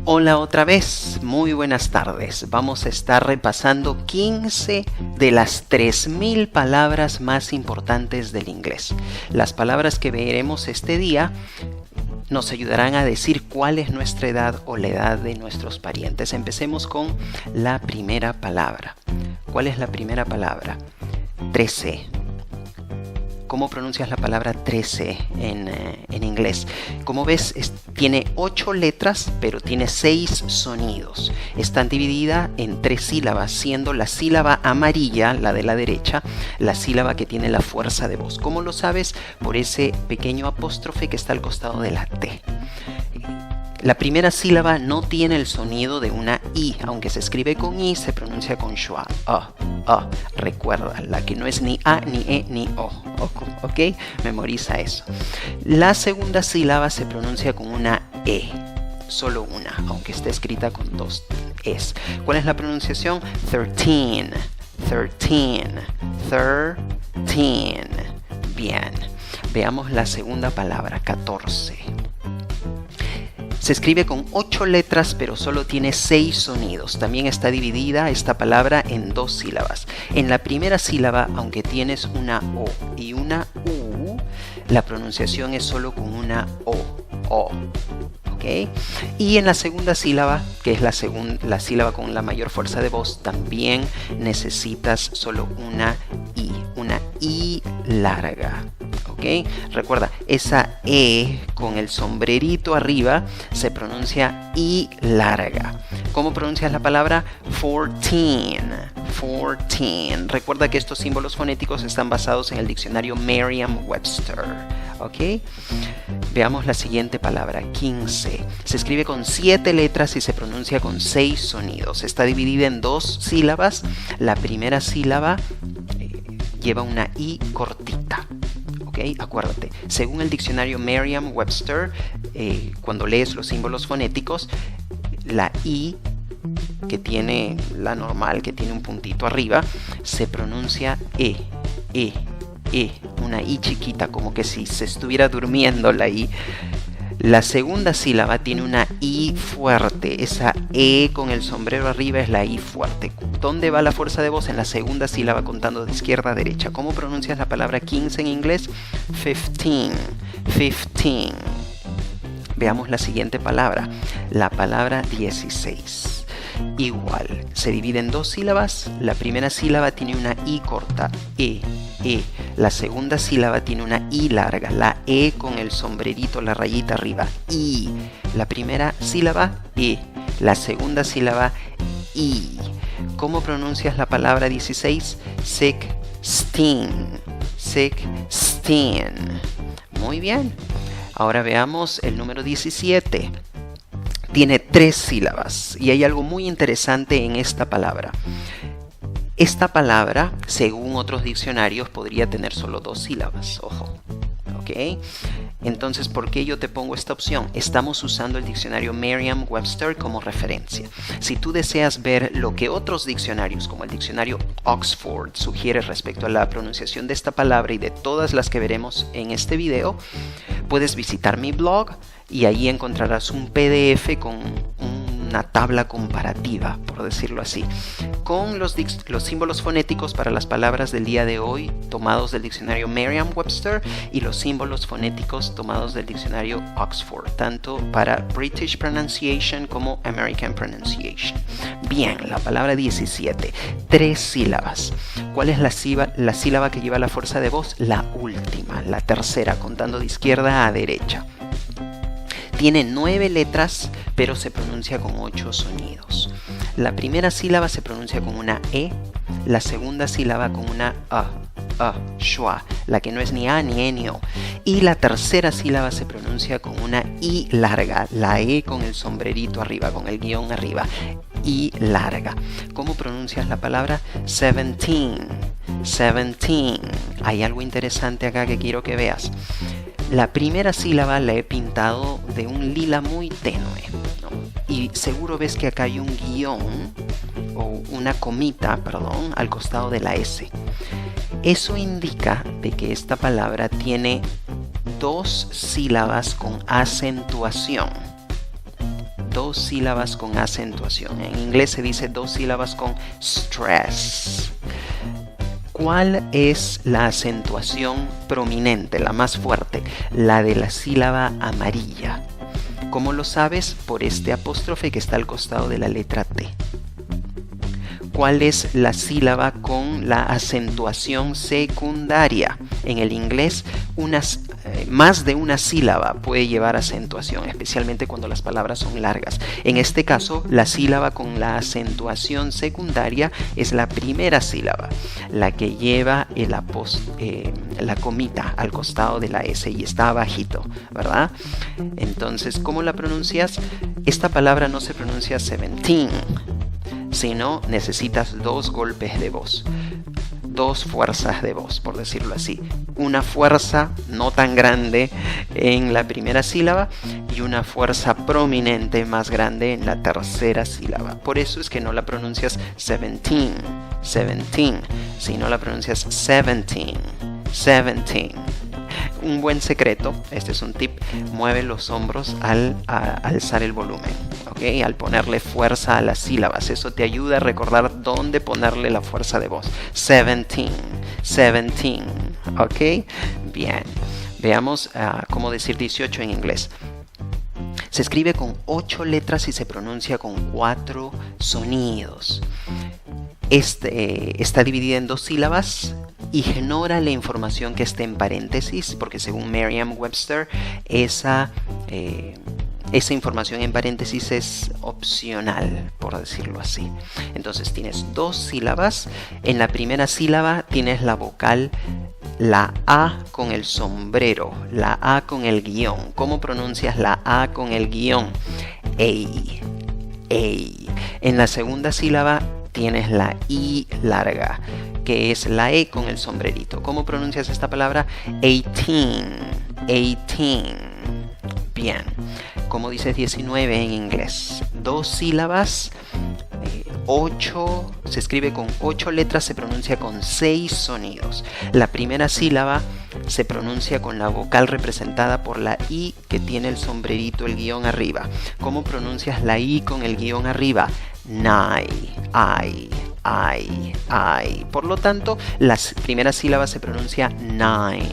Hola otra vez, muy buenas tardes. Vamos a estar repasando 15 de las 3000 palabras más importantes del inglés. Las palabras que veremos este día nos ayudarán a decir cuál es nuestra edad o la edad de nuestros parientes. Empecemos con la primera palabra. ¿Cuál es la primera palabra? 13. ¿Cómo pronuncias la palabra 13 en inglés? Como ves, tiene 8 letras, pero tiene 6 sonidos. Está dividida en 3 sílabas, siendo la sílaba amarilla, la de la derecha, la sílaba que tiene la fuerza de voz. ¿Cómo lo sabes? Por ese pequeño apóstrofe que está al costado de la T. La primera sílaba no tiene el sonido de una I, aunque se escribe con I, se pronuncia con schwa. Recuerda, la que no es ni A, ni E, ni O. ¿Ok? Memoriza eso. La segunda sílaba se pronuncia con una E, solo una, aunque esté escrita con 2 Es. ¿Cuál es la pronunciación? 13. Bien. Veamos la segunda palabra, 14. Se escribe con 8 letras, pero solo tiene 6 sonidos. También está dividida esta palabra en 2 sílabas. En la primera sílaba, aunque tienes una O y una U, la pronunciación es solo con una O. ¿Ok? Y en la segunda sílaba, que es la sílaba con la mayor fuerza de voz, también necesitas solo una I larga. ¿Ok? Recuerda, esa E con el sombrerito arriba se pronuncia I larga. ¿Cómo pronuncias la palabra? 14. Recuerda que estos símbolos fonéticos están basados en el diccionario Merriam-Webster. ¿Ok? Veamos la siguiente palabra, 15. Se escribe con 7 letras y se pronuncia con 6 sonidos. Está dividida en 2 sílabas. La primera sílaba lleva una I cortita. ¿Okay? Acuérdate, según el diccionario Merriam-Webster, cuando lees los símbolos fonéticos, la I, que tiene la normal, que tiene un puntito arriba, se pronuncia E, una I chiquita, como que si se estuviera durmiendo la I. La segunda sílaba tiene una I fuerte. Esa E con el sombrero arriba es la I fuerte. ¿Dónde va la fuerza de voz? En la segunda sílaba, contando de izquierda a derecha. ¿Cómo pronuncias la palabra 15 en inglés? 15. Veamos la siguiente palabra. La palabra 16. Igual, se divide en 2 sílabas. La primera sílaba tiene una I corta, E. La segunda sílaba tiene una I larga, la E con el sombrerito, la rayita arriba, I. La primera sílaba, E. La segunda sílaba, I. ¿Cómo pronuncias la palabra 16? 16. Muy bien. Ahora veamos el número 17. Tiene 3 sílabas y hay algo muy interesante en esta palabra. Esta palabra, según otros diccionarios, podría tener solo 2 sílabas. Ojo. ¿Ok? Entonces, ¿por qué yo te pongo esta opción? Estamos usando el diccionario Merriam-Webster como referencia. Si tú deseas ver lo que otros diccionarios, como el diccionario Oxford, sugiere respecto a la pronunciación de esta palabra y de todas las que veremos en este video, puedes visitar mi blog y ahí encontrarás un PDF con una tabla comparativa, por decirlo así, con los símbolos fonéticos para las palabras del día de hoy tomados del diccionario Merriam-Webster y los símbolos fonéticos tomados del diccionario Oxford, tanto para British Pronunciation como American Pronunciation. Bien, la palabra 17, 3 sílabas. ¿Cuál es la sílaba que lleva la fuerza de voz? La última, la tercera, contando de izquierda a derecha. Tiene 9 letras, pero se pronuncia con 8 sonidos. La primera sílaba se pronuncia con una E, la segunda sílaba con una schwa, la que no es ni A, ni E, ni O. Y la tercera sílaba se pronuncia con una I larga, la E con el sombrerito arriba, con el guión arriba, I larga. ¿Cómo pronuncias la palabra 17? Hay algo interesante acá que quiero que veas. La primera sílaba la he pintado de un lila muy tenue, ¿no? Y seguro ves que acá hay un guión o una comita, al costado de la S. Eso indica de que esta palabra tiene 2 sílabas con acentuación. dos sílabas con acentuación. En inglés se dice dos sílabas con stress. ¿Cuál es la acentuación prominente, la más fuerte? La de la sílaba amarilla. ¿Cómo lo sabes? Por este apóstrofe que está al costado de la letra T. ¿Cuál es la sílaba con la acentuación secundaria? En el inglés, más de una sílaba puede llevar acentuación, especialmente cuando las palabras son largas. En este caso, la sílaba con la acentuación secundaria es la primera sílaba, la que lleva la comita al costado de la S y está abajito, ¿verdad? Entonces, ¿cómo la pronuncias? Esta palabra no se pronuncia 17. Si no, necesitas dos golpes de voz, dos fuerzas de voz, por decirlo así. Una fuerza no tan grande en la primera sílaba y una fuerza prominente más grande en la tercera sílaba. Por eso es que no la pronuncias 17, sino la pronuncias 17. Un buen secreto, este es un tip, mueve los hombros al alzar el volumen, ¿ok? Al ponerle fuerza a las sílabas. Eso te ayuda a recordar dónde ponerle la fuerza de voz. 17, ¿ok? Bien, veamos cómo decir 18 en inglés. Se escribe con 8 letras y se pronuncia con 4 sonidos. Está dividida en 2 sílabas. Ignora la información que esté en paréntesis, porque según Merriam-Webster, esa información en paréntesis es opcional, por decirlo así. Entonces tienes 2 sílabas. En la primera sílaba tienes la vocal, la A con el sombrero, la A con el guión. ¿Cómo pronuncias la A con el guión? Ey. En la segunda sílaba tienes la I larga, que es la E con el sombrerito. ¿Cómo pronuncias esta palabra? 18. Bien. ¿Cómo dices 19 en inglés? 2 sílabas, 8, se escribe con 8 letras, se pronuncia con 6 sonidos. La primera sílaba se pronuncia con la vocal representada por la I que tiene el sombrerito, el guión arriba. ¿Cómo pronuncias la I con el guión arriba? I. Por lo tanto, la primera sílaba se pronuncia nine.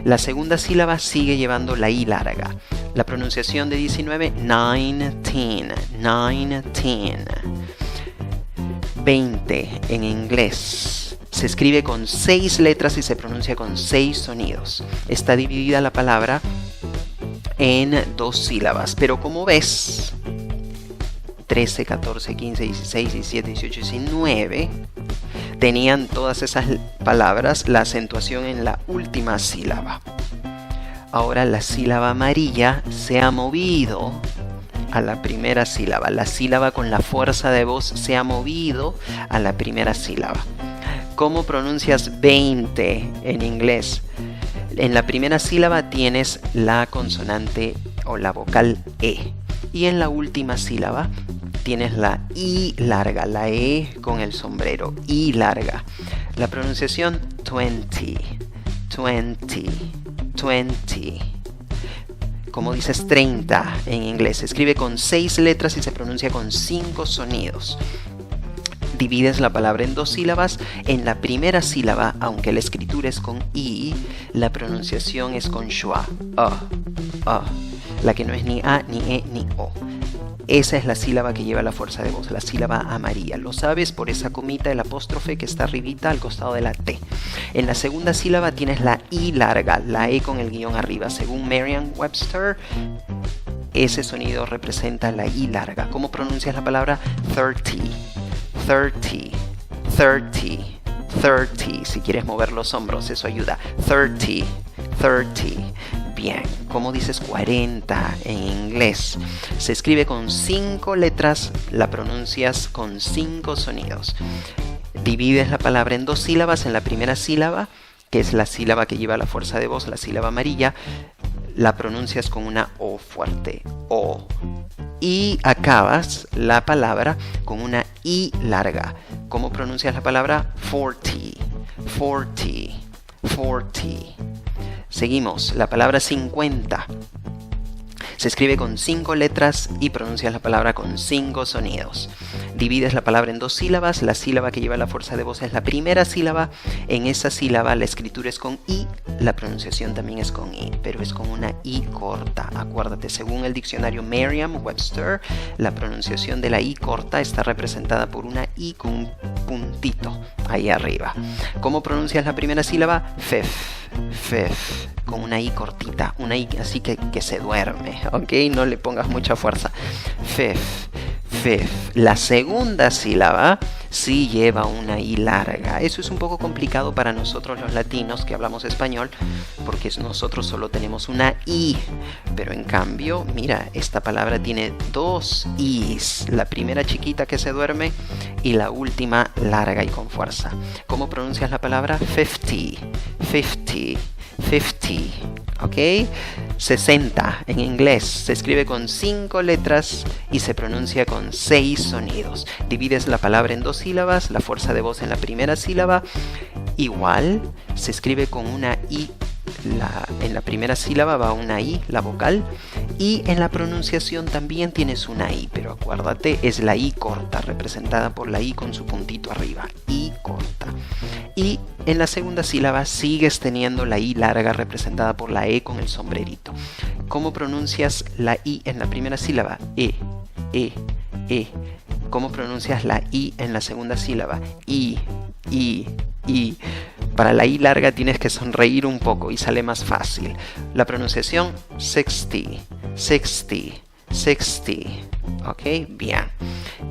La segunda sílaba sigue llevando la I larga. La pronunciación de 19, 19. 20 en inglés. Se escribe con 6 letras y se pronuncia con 6 sonidos. Está dividida la palabra en 2 sílabas, pero como ves, 13, 14, 15, 16, 17, 18, 19 tenían todas esas palabras la acentuación en la última sílaba. Ahora la sílaba amarilla se ha movido a la primera sílaba. La sílaba con la fuerza de voz se ha movido a la primera sílaba. ¿Cómo pronuncias 20 en inglés? En la primera sílaba tienes la consonante o la vocal E. Y en la última sílaba tienes la I larga, la E con el sombrero, I larga. La pronunciación 20. ¿Cómo dices 30 en inglés? Se escribe con 6 letras y se pronuncia con 5 sonidos. Divides la palabra en 2 sílabas. En la primera sílaba, aunque la escritura es con I, la pronunciación es con schwa, la que no es ni A, ni E, ni O. Esa es la sílaba que lleva la fuerza de voz, la sílaba amarilla. Lo sabes por esa comita, el apóstrofe que está arribita al costado de la T. En la segunda sílaba tienes la I larga, la E con el guión arriba. Según Merriam-Webster, ese sonido representa la I larga. ¿Cómo pronuncias la palabra 30? Si quieres mover los hombros, eso ayuda. 30. Bien, ¿cómo dices 40 en inglés? Se escribe con 5 letras, la pronuncias con 5 sonidos. Divides la palabra en 2 sílabas. En la primera sílaba, que es la sílaba que lleva la fuerza de voz, la sílaba amarilla, la pronuncias con una O fuerte, O. Y acabas la palabra con una I larga. ¿Cómo pronuncias la palabra? 40. Seguimos, la palabra 50. Se escribe con 5 letras y pronuncias la palabra con 5 sonidos. Divides la palabra en 2 sílabas. La sílaba que lleva la fuerza de voz es la primera sílaba. En esa sílaba la escritura es con I, la pronunciación también es con I, pero es con una I corta. Acuérdate, según el diccionario Merriam-Webster, la pronunciación de la I corta está representada por una I con un puntito ahí arriba. ¿Cómo pronuncias la primera sílaba? Fef, fef, con una I cortita, una I así que se duerme, ¿ok? No le pongas mucha fuerza. Fef, fef. La segunda sílaba sí lleva una I larga. Eso es un poco complicado para nosotros los latinos que hablamos español, porque nosotros solo tenemos una I. Pero en cambio, mira, esta palabra tiene 2 Is. La primera chiquita que se duerme y la última larga y con fuerza. ¿Cómo pronuncias la palabra? 50, 50, 50. ¿Ok? 60 en inglés se escribe con 5 letras y se pronuncia con 6 sonidos. Divides la palabra en 2 sílabas, la fuerza de voz en la primera sílaba. Igual se escribe con una I. En la primera sílaba va una I, la vocal, y en la pronunciación también tienes una I, pero acuérdate, es la I corta, representada por la I con su puntito arriba, I corta. Y en la segunda sílaba sigues teniendo la I larga, representada por la E con el sombrerito. ¿Cómo pronuncias la I en la primera sílaba? E. ¿Cómo pronuncias la I en la segunda sílaba? I. Para la I larga tienes que sonreír un poco y sale más fácil. La pronunciación 60, 60, 60. ¿Ok? Bien.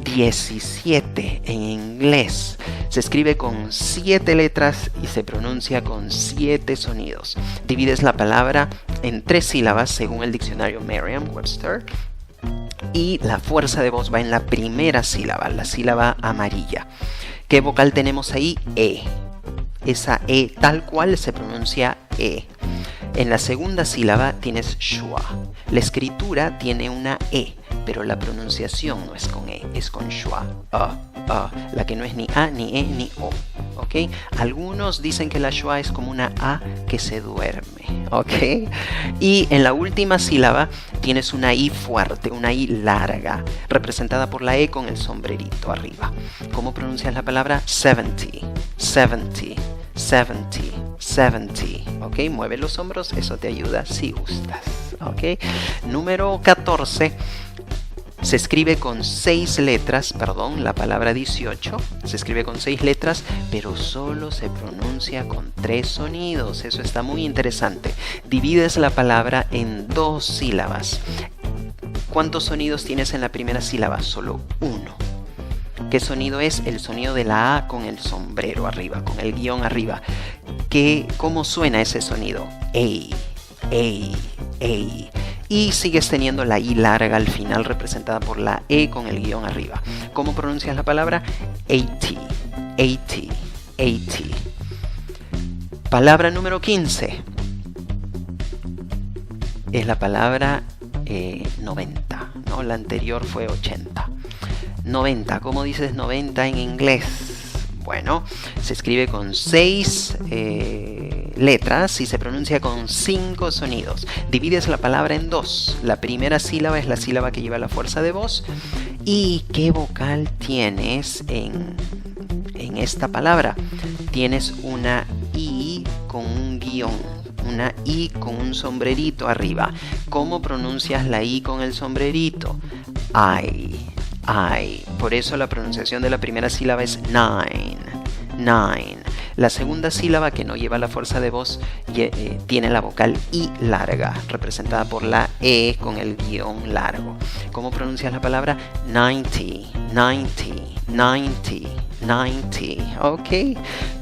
17 en inglés. Se escribe con 7 letras y se pronuncia con 7 sonidos. Divides la palabra en 3 sílabas según el diccionario Merriam-Webster. Y la fuerza de voz va en la primera sílaba, la sílaba amarilla. ¿Qué vocal tenemos ahí? E. Esa E tal cual se pronuncia E. En la segunda sílaba tienes schwa. La tiene una E, pero la pronunciación no es con E, es con schwa. La que no es ni A, ni E, ni O. ¿Ok? Algunos dicen que la schwa es como una A que se duerme. ¿Ok? Y en la última sílaba tienes una I fuerte, una I larga, representada por la E con el sombrerito arriba. ¿Cómo pronuncias la palabra? 70, 70, 70, 70. ¿Ok? Mueve los hombros, eso te ayuda si gustas. ¿Ok? Número 14. Se escribe con 6 letras, la palabra 18 se escribe con 6 letras, pero solo se pronuncia con 3 sonidos. Eso está muy interesante. Divides la palabra en 2 sílabas. ¿Cuántos sonidos tienes en la primera sílaba? Solo 1. ¿Qué sonido es? El sonido de la A con el sombrero arriba, con el guión arriba. ¿Cómo suena ese sonido? Ey, ey, ey. Y sigues teniendo la I larga al final, representada por la E con el guión arriba. ¿Cómo pronuncias la palabra? 80, 80, 80. Palabra número 15. Es la palabra 90, ¿no? La anterior fue 80. 90, ¿cómo dices 90 en inglés? Bueno, se escribe con 6 letras y se pronuncia con 5 sonidos. Divides la palabra en 2. La primera sílaba es la sílaba que lleva la fuerza de voz. ¿Y qué vocal tienes en esta palabra? Tienes una I con un guión, una I con un sombrerito arriba. ¿Cómo pronuncias la I con el sombrerito? I. Por eso la pronunciación de la primera sílaba es 9, 9. La segunda sílaba, que no lleva la fuerza de voz, tiene la vocal I larga, representada por la E con el guión largo. ¿Cómo pronuncias la palabra? 90, 90, 90, 90. Ok,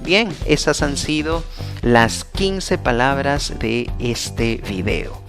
bien, esas han sido las 15 palabras de este video.